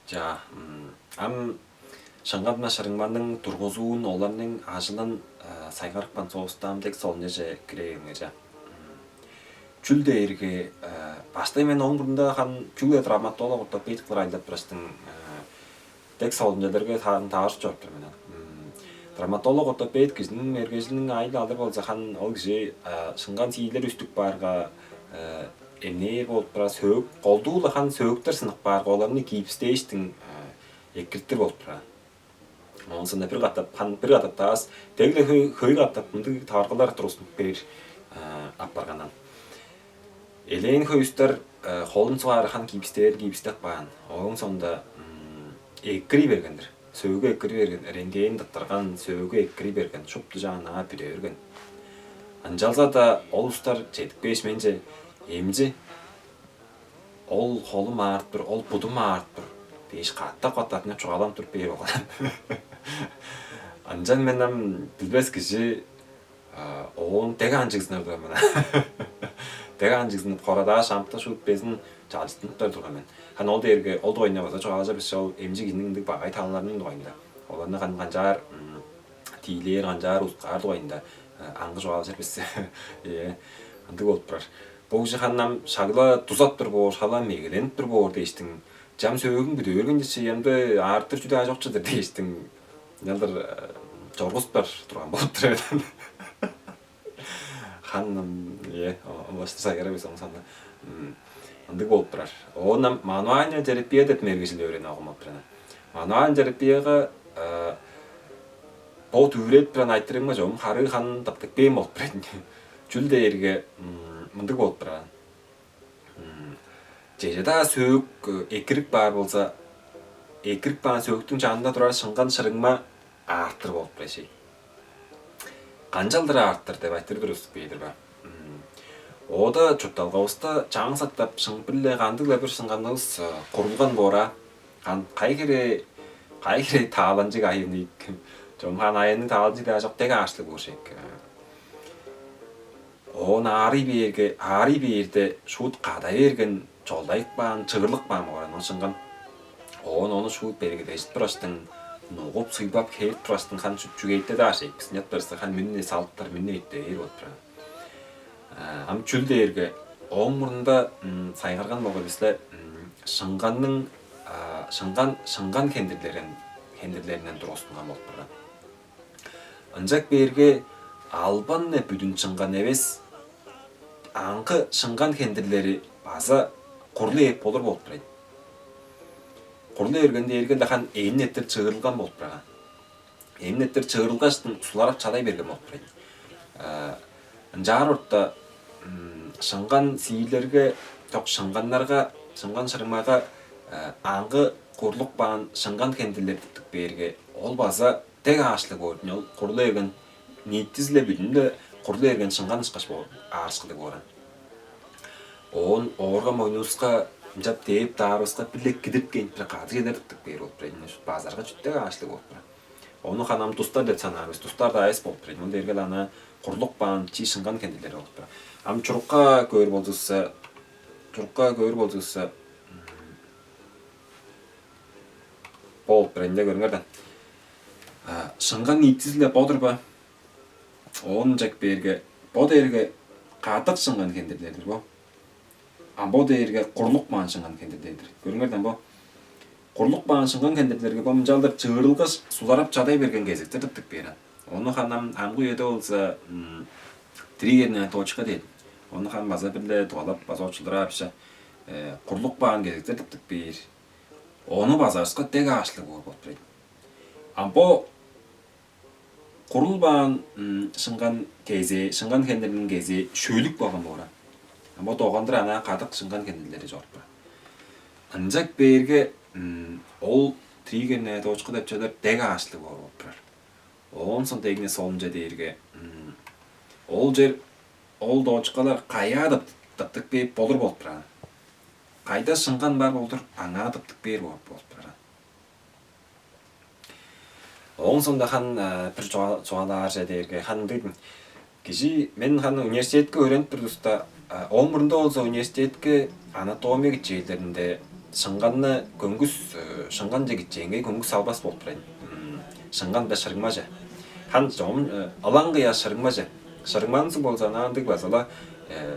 За ам шаңгадна шырыңманның тұрғызуын оларның ажылын сайғарықпан соғыстамдек солнеже кірегіңеже. Чүлде ерге баштай мен оң бұрында қан чүлде травматолог ортопедиклар айлап бірістің тек солнежелерге тағыш жоқтыр менен. Травматолог ортопед кізінің мергежінің айлы алыр болса қан ол кіже шыңған сейілер үстік барға эмне болуп тура сөөгүк колдуу хан сөөгүктөр сынып баарга олорну кийипстейштин эккирттер болуп тура. Онсunda bir катап таас тегле хөй катап мындай таргылар турусун бер аппарганан. Элейин хөйүстөр колун сугары хан кийипстек баан. Оң сонда эккири бергендир. Сөөгү эккири берген, рентген даттарган сөөгү эккири берген, шупту жаана бире берген. Анжалса да ол устар жетикпеш менче эмжи ол колум аарып ол будум аарып дейиш каттатына чугалам туруп бери болгон. Анжан менен билбес киши оон теге анжигсинер турган мен. Теге анжигсинип корада шампта шуут безин жалжытынып турган мен. Хан ол дерге ол дойна баса чугалажа бис ол эмжи киниңдик багай тааларынын дойнда. Оларны канжар тийлер канжар ускар дойнда аңгы чугалажа бис. Андык болуп турар. Богжи ханнам шагла тузат тур боор, шала мегелен тур боор дейштин. Жам сөөгүн бүтө өргөнчө эмде артыр жүдө ажокчудыр дейштин. Нелдер жоргуспар турган болуп турат. Ханнам баштаса керек санда. Андык болуп турар. Онам мануальная терапия деп мергежил өрөнө окумап турат. Мануальная терапияга бот үрөт билан айтырыңма жом хары хан таптык бем болуп турат. Жүлдө эрге мындык болуп турат. Жежеда сөөгүк экирик бар болса, экирик баан сөөгүктүн жанында турар шыңган шырыңма артыр болуп турат. Канжалдыр артыр деп айтыр дурус бейдир ба. Ода чупталгабызда чаң саттап шыңпилле кандыгла бир шыңганыбыз курулган боора, кайкере тааланжык айыны жом хан айыны тааланжык да жок теге ачлы болушек. Он ари берде шут кадай берген жолдайык баан, чыгырлык баан оранын шыңган. Оны шут берге дешип турастын, нугуп суйбап келип турастын хан жүгейтте да ашек. Снят берсе хан мүнне салттар мүнне итте эр болуп тура. Ам чүлдерге оң мурунда сайгарган болгон бизле шыңган кендирлеринен турустунган болуп тура. Анжак берге албанне бүтүн шыңган эбес, аңкы шыңган кендирлери база курлу эп болор болуп турат. Курлу эргенде хан эмнеттер чыгырылган болуп турган. Эмнеттер чыгырылгаштын суларап чадай берген болуп турат. Жар орта шыңган сийлерге, шыңган шырыңмага аңгы курлук баан шыңган кендирлер типтик берге ол база тег аачлык болуп, ол курлу эрген ниеттизле бүтүндө курлу эрген шыңган ышкаш болуп аарчылык болот. Он орга мойнуска жап тээп таарыбызга билек кидип кентире кадыгелер типтик бери болуп турат. Базарга жүттег аачлык болуп турат. Ону ханам тустар деп санаарбыз. Тустар да айс болуп турат. Мында эргел аны курлук баан чи шыңган кендирлер болуп турат. Ам чурукка көөр болжусса болуп турат көрүңөрдөн. Шыңган ниеттизле бодурба. Он жак берге бод эрге катык шыңган кендирлердир бо. Бод эрге курлук баан шыңган кендирлердир. Көрүңөрдөн бо. Курлук баан шыңган кендирлерге бо мынжалдыр чыгырылгыс суларап чадай берген кезектер типтик берет. Ону ханам амгы үйдө болса триггерная точка дейт. Ону хан база бирде туалап база очулдура бише курлук баан кезектер типтик бер. Ону базарска тег аачлык болуп турат. Бо курулбаан шыңган кендирлеринин кези шөйлүк болгон боора. Бо тогондур ана катык шыңган кендирлери жок. Анжак берге ол триггерная точка деп чөдөр тег аачлык болуп турар. Онсон тегине солунжа дээрге ол жер ол точкалар кая типтик бер болур болуп турат. Кайда шыңган бар болур, аңа типтик бер болуп турат. Онсонда хан бир чугалаар жерге хан дейт. Киши мен хан университетке өрөнүп турдуста, оң мурунда болсо университетке анатомия жээлеринде шыңганны көңгүс шыңган жегит жеңге көңгүс албас болуп турайын. Шыңган да шырыңмажа. Хан жом алаңгыя шырыңмажа. Шырыңмансың болса анандык басала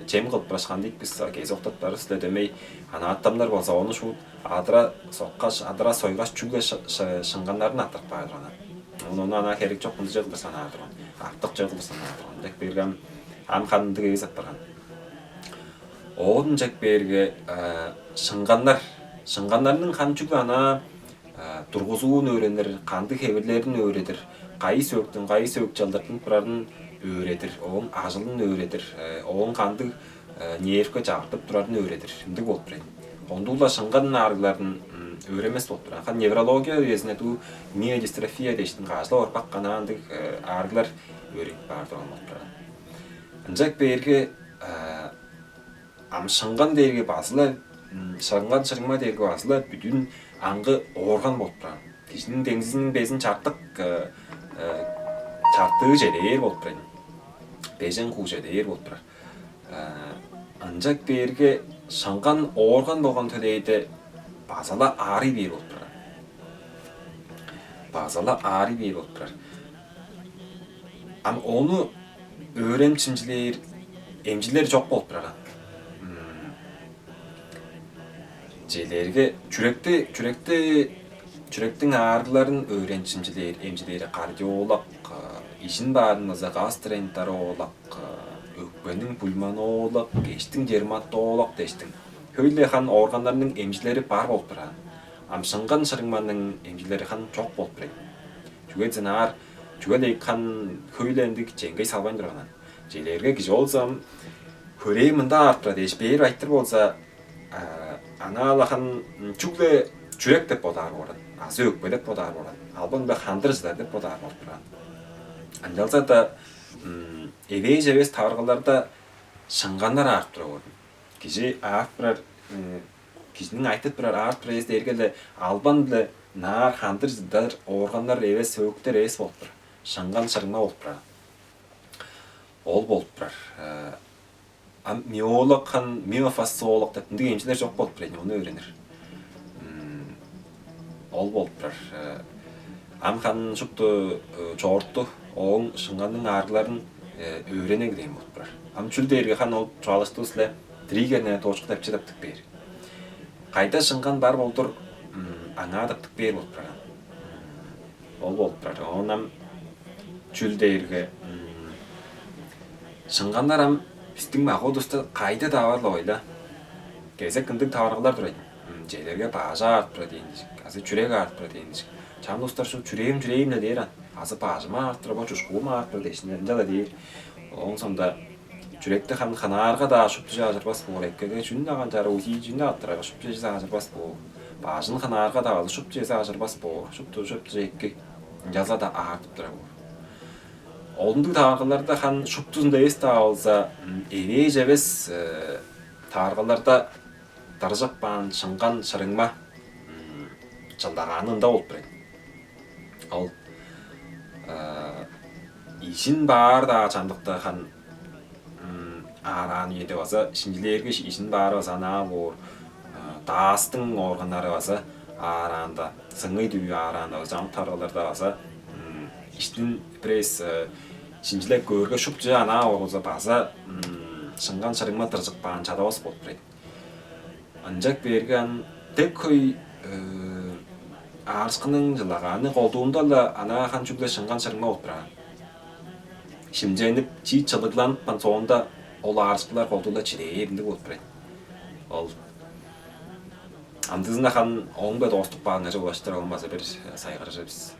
жем кылып барашкан дейт биз кез октоп барыбыз да демей ана аттамдар болса оны шу адыра соккаш адыра сойгаш чүлгө шыңганнарын атырып баадырган. Onu ana керек жок мындай жагып санаа турган. Актык жагып санаа турган. Дек бергем ам хандык эс атпаган. Оодун жак берге шыңганнардын канчугу ана тургузуун öğrenir, канды хебирлерин öğrenir, кайы сөктүн, кайы сөк жалдырдын турарын öğrenir, оң ажылын öğrenir, оң канды нервке жактып турарын öğrenir. Мындай болуп турат. Ондула шыңган аргылардын öğrenmес болуп турат. Хан неврология өзүнө ту миодистрофия дештин кажла орпак канандык аргылар öğrenip бар турган болуп турат. Анжак берге ам шыңган дерге басыла шыңган шырыңма дерге басыла бүтүн аңгы оорган болуп турат. Кишинин деңизинин безин чартык чартыгы жедер болуп турат. Безен куу жедер болуп турат. Анжак берге шыңган оорган болгон төдейде басала аары бер болуп турат. Басала аары бер болуп турат. Ам onu öğrençimciler, emciler жок болуп турат. Желерге жүректің аргыларын öğrençimciler, emcileri кардиолог, ишин баарыныза гастроэнтеролог, өкпөнүн пульмонолог, кештин дерматолог дештин. Höyle хан органдарынын эмчилери бар болуп турат. Ам шыңган шырыңманын эмчилери хан жок болуп турат. Жүгөзүнар жүгөлейк хан höylendик жеңгей салбайн турган. Желерге киши болсам хөрей мында арттыра деш бери айттыр болса аналахан чүгле жүрек деп бодар болот. Азы өкпө деп бодар болот. Албан бе хандырждар деп бодар болуп турат. Анжалса да эбей жебес таргыларда шыңгандар арып тура болот. Киши арып турар кишинин айтып турар арып тура дергеле албан деле нар хандырждар органдар эбес сөктөр эс болуп тур. Шыңган шырыңма болуп турат. Ол болуп турар. Миолог хан миофасциолог деп мындай эмчилер жок болуп турат, оны öğrenir. Ол болуп турар. Ам хан шупту жорту оң шыңгандын аргыларын öğreне деген болуп турар. Ам чүлдерге хан ол чалыштуу эле триггерне точка деп чыдаптык бер. Кайда шыңган бар болдур аңа адаптык бер болуп турат. Ол болуп турар. Онам чүлдерге шыңгандар ам биздин макулдуста кайда да бар ойла. Кезек кындык табаргылар турат. Желерге бажа артып тура дейинчик. Азыр жүрөк артып тура дейинчик. Чам достор шу жүрөйм эле дейер. Азыр бажыма артырып, чушкуума артып дейшин жала дейер. Оң сонда жүрөктө хан ханарга да шупту жажырбас болор. Эккеге жүндаган жары узи жүндө аттырага шупту жажырбас болор. Бажын ханарга да шупту жажырбас болор. Шупту экке жаза да артып тура болор. Олдук таргыларда хан шуптузунда эс табылса, эбей жебес таргыларда даржакпан шыңган шырыңма жалдаганында болуп турат. Ал ишин бар да чандыкта хан аран еде баса, шинжилерге ишин бар баса ана бор, дастын органдары баса аранда, сыңый дүйү аранда, жан таргыларда баса иштин пресс шинжилеп көргө шупчу ана болса баса шыңган шырыңма дыржыкпан чадабас болуп турат. Анжак берген текөй арышкынын жылаганы колдуунда эле ана хан чүгле шыңган шырыңма болуп турат. Шимженип чий чылыгланып соонда ол арышкылар колдууда чирээриндик болуп турат. Ол андызына хан оң бе достук багына жолаштыра болмаса бир сайгырышыбыз.